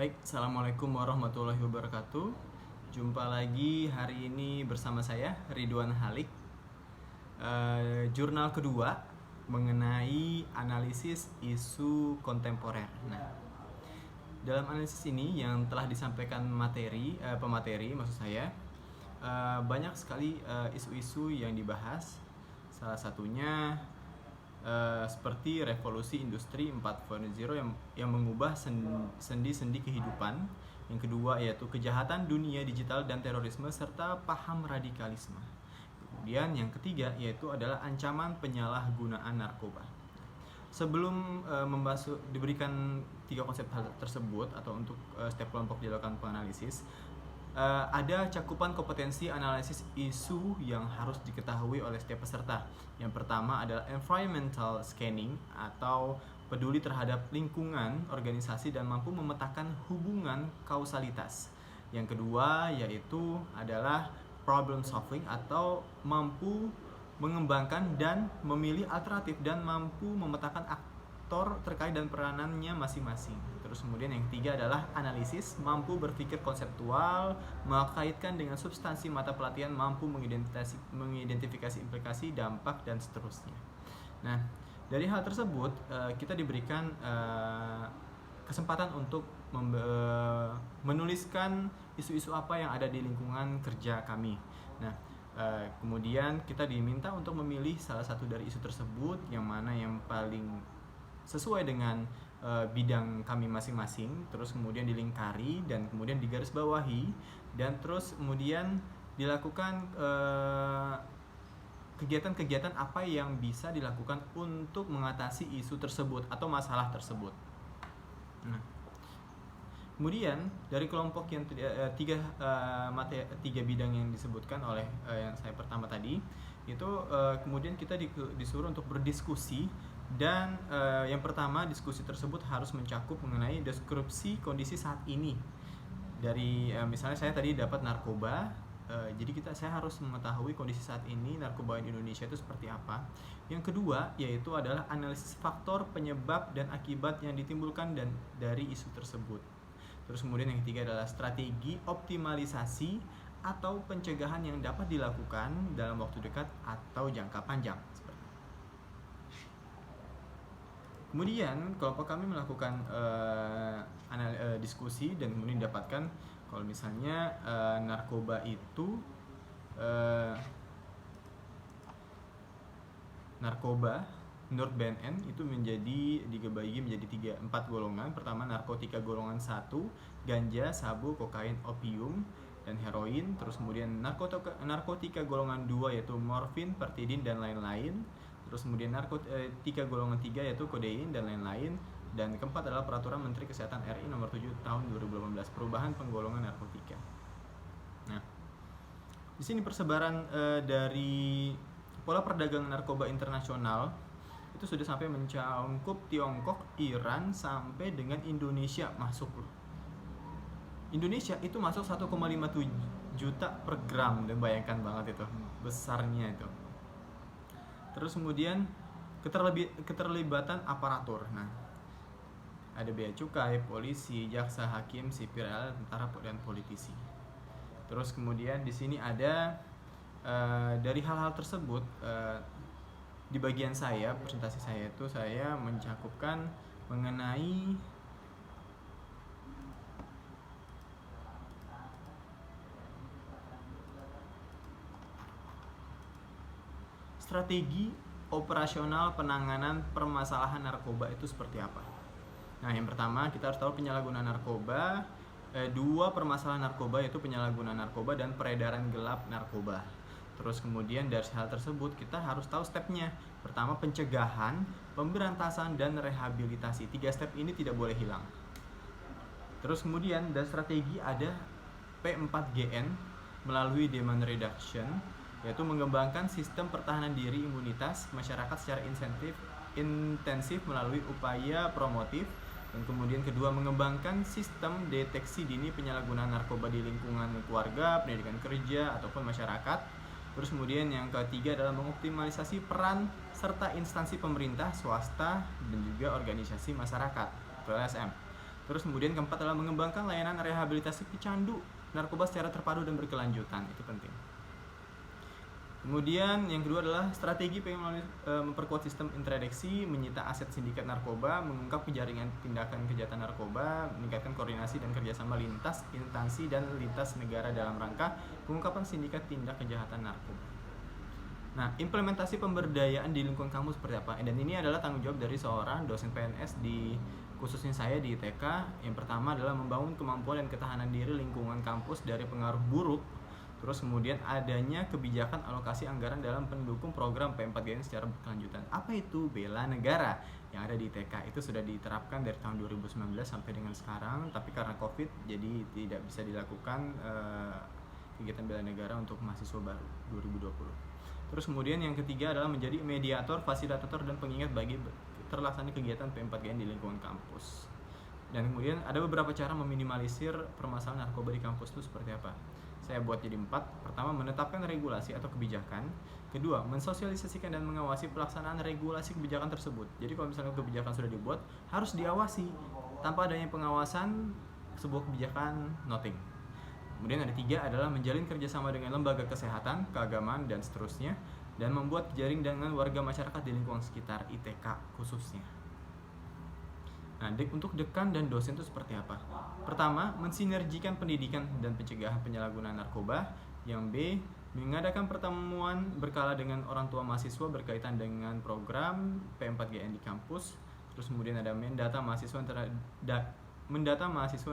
Baik, Assalamualaikum warahmatullahi wabarakatuh. Jumpa lagi hari ini bersama saya, Ridwan Halik. Jurnal kedua mengenai analisis isu kontemporer. Nah, dalam analisis ini yang telah disampaikan pemateri maksud saya, banyak sekali isu-isu yang dibahas. Salah satunya seperti revolusi industri 4.0 yang mengubah sendi-sendi kehidupan. Yang kedua yaitu kejahatan dunia digital dan terorisme serta paham radikalisme. Kemudian yang ketiga yaitu adalah ancaman penyalahgunaan narkoba. Sebelum diberikan tiga konsep tersebut atau untuk setiap kelompok dilakukan penganalisis, ada cakupan kompetensi analisis isu yang harus diketahui oleh setiap peserta. Yang pertama adalah environmental scanning atau peduli terhadap lingkungan, organisasi, dan mampu memetakan hubungan kausalitas. Yang kedua yaitu adalah problem solving atau mampu mengembangkan dan memilih alternatif dan mampu memetakan aktor terkait dan peranannya masing-masing. Terus kemudian yang ketiga adalah analisis, mampu berpikir konseptual, mengkaitkan dengan substansi mata pelatihan, mampu mengidentifikasi implikasi, dampak, dan seterusnya. Nah, dari hal tersebut kita diberikan kesempatan untuk menuliskan isu-isu apa yang ada di lingkungan kerja kami. Nah, kemudian kita diminta untuk memilih salah satu dari isu tersebut yang mana yang paling sesuai dengan bidang kami masing-masing, terus kemudian dilingkari dan kemudian digarisbawahi, dan terus kemudian dilakukan kegiatan-kegiatan apa yang bisa dilakukan untuk mengatasi isu tersebut atau masalah tersebut. Nah, kemudian dari kelompok yang tiga bidang yang disebutkan oleh yang saya pertama tadi itu kemudian kita disuruh untuk berdiskusi. Dan yang pertama, diskusi tersebut harus mencakup mengenai deskripsi kondisi saat ini. Dari misalnya saya tadi dapat narkoba, jadi saya harus mengetahui kondisi saat ini narkoba di Indonesia itu seperti apa. Yang kedua yaitu adalah analisis faktor penyebab dan akibat yang ditimbulkan dan dari isu tersebut. Terus kemudian yang ketiga adalah strategi optimalisasi atau pencegahan yang dapat dilakukan dalam waktu dekat atau jangka panjang. Kemudian kelompok kami melakukan diskusi dan kemudian didapatkan kalau misalnya narkoba itu narkoba menurut BNN itu dibagi menjadi 4 golongan. Pertama, narkotika golongan 1, ganja, sabu, kokain, opium, dan heroin. Terus kemudian narkotika golongan 2 yaitu morfin, pertidin, dan lain-lain. Terus kemudian narkotika golongan 3 yaitu kodein dan lain-lain. Dan keempat adalah Peraturan Menteri Kesehatan RI nomor 7 tahun 2018 perubahan penggolongan narkotika. Nah, di sini persebaran dari pola perdagangan narkoba internasional itu sudah sampai mencakup Tiongkok, Iran, sampai dengan Indonesia masuk. Indonesia itu masuk 1,57 juta per gram, dan bayangkan banget itu besarnya itu. Terus kemudian keterlibatan aparatur. Nah, ada bea cukai, polisi, jaksa, hakim, sipil, tentara, dan politisi. Terus kemudian di sini ada dari hal-hal tersebut di bagian saya, presentasi saya itu saya mencakupkan mengenai strategi operasional penanganan permasalahan narkoba itu seperti apa. Nah, yang pertama kita harus tahu penyalahgunaan narkoba. Dua permasalahan narkoba yaitu penyalahgunaan narkoba dan peredaran gelap narkoba. Terus kemudian dari hal tersebut kita harus tahu stepnya. Pertama, pencegahan, pemberantasan, dan rehabilitasi. 3 step ini tidak boleh hilang. Terus kemudian dan strategi ada P4GN melalui demand reduction, yaitu mengembangkan sistem pertahanan diri imunitas masyarakat secara intensif melalui upaya promotif. Dan kemudian kedua, mengembangkan sistem deteksi dini penyalahgunaan narkoba di lingkungan keluarga, pendidikan kerja, ataupun masyarakat. Terus kemudian yang ketiga adalah mengoptimalisasi peran serta instansi pemerintah, swasta, dan juga organisasi masyarakat atau LSM. Terus kemudian keempat adalah mengembangkan layanan rehabilitasi pecandu narkoba secara terpadu dan berkelanjutan. Itu penting. Kemudian yang kedua adalah strategi memperkuat sistem interdeteksi, menyita aset sindikat narkoba, mengungkap jaringan tindakan kejahatan narkoba, meningkatkan koordinasi dan kerjasama lintas instansi dan lintas negara dalam rangka pengungkapan sindikat tindak kejahatan narkoba. Nah, implementasi pemberdayaan di lingkungan kampus seperti apa? Dan ini adalah tanggung jawab dari seorang dosen PNS khususnya saya di ITK. Yang pertama adalah membangun kemampuan dan ketahanan diri lingkungan kampus dari pengaruh buruk. Terus kemudian adanya kebijakan alokasi anggaran dalam pendukung program P4GN secara berkelanjutan. Apa itu bela negara yang ada di ITK? Itu sudah diterapkan dari tahun 2019 sampai dengan sekarang, tapi karena Covid jadi tidak bisa dilakukan kegiatan bela negara untuk mahasiswa baru 2020. Terus kemudian yang ketiga adalah menjadi mediator, fasilitator dan pengingat bagi terlaksananya kegiatan P4GN di lingkungan kampus. Dan kemudian ada beberapa cara meminimalisir permasalahan narkoba di kampus itu seperti apa? Saya buat jadi 4. Pertama, menetapkan regulasi atau kebijakan. Kedua, mensosialisasikan dan mengawasi pelaksanaan regulasi kebijakan tersebut. Jadi kalau misalnya kebijakan sudah dibuat, harus diawasi. Tanpa adanya pengawasan, sebuah kebijakan nothing. Kemudian ada 3 adalah menjalin kerjasama dengan lembaga kesehatan, keagamaan, dan seterusnya, dan membuat jaring dengan warga masyarakat di lingkungan sekitar ITK khususnya. Nah, untuk dekan dan dosen itu seperti apa? Pertama, mensinergikan pendidikan dan pencegahan penyalahgunaan narkoba. Yang B, mengadakan pertemuan berkala dengan orang tua mahasiswa berkaitan dengan program P4GN di kampus. Terus kemudian ada mendata mahasiswa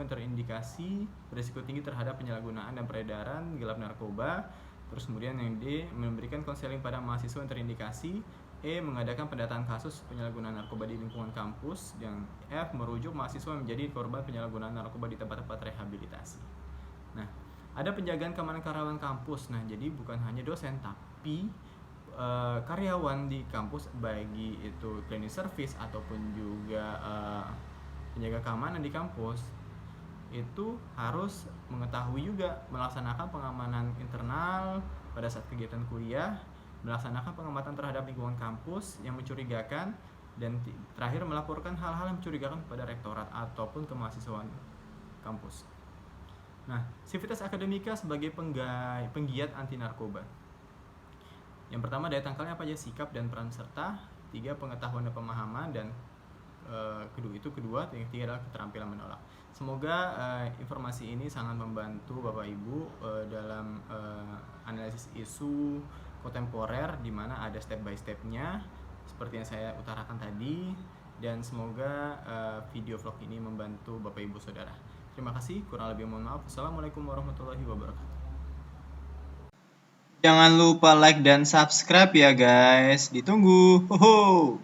yang terindikasi berisiko tinggi terhadap penyalahgunaan dan peredaran gelap narkoba. Terus kemudian yang D, memberikan konseling pada mahasiswa yang terindikasi. E, mengadakan pendataan kasus penyalahgunaan narkoba di lingkungan kampus. Yang F, merujuk mahasiswa menjadi korban penyalahgunaan narkoba di tempat-tempat rehabilitasi. Nah, ada penjagaan keamanan karyawan kampus. Nah, jadi bukan hanya dosen, tapi karyawan di kampus, bagi itu cleaning service ataupun juga penjaga keamanan di kampus, itu harus mengetahui juga melaksanakan pengamanan internal pada saat kegiatan kuliah, melaksanakan pengamatan terhadap lingkungan kampus yang mencurigakan, dan terakhir melaporkan hal-hal yang mencurigakan kepada rektorat ataupun kemahasiswaan kampus. Nah, sivitas akademika sebagai penggiat anti narkoba. Yang pertama, daya tangkalnya apa aja? Sikap dan peran serta. 3, pengetahuan dan pemahaman. Dan kedua, yang ketiga adalah keterampilan menolak. Semoga informasi ini sangat membantu Bapak Ibu dalam analisis isu kontemporer, di mana ada step by stepnya seperti yang saya utarakan tadi, dan semoga video vlog ini membantu Bapak Ibu Saudara. Terima kasih, kurang lebih mohon maaf. Assalamualaikum warahmatullahi wabarakatuh. Jangan lupa like dan subscribe ya guys, ditunggu. Hoho.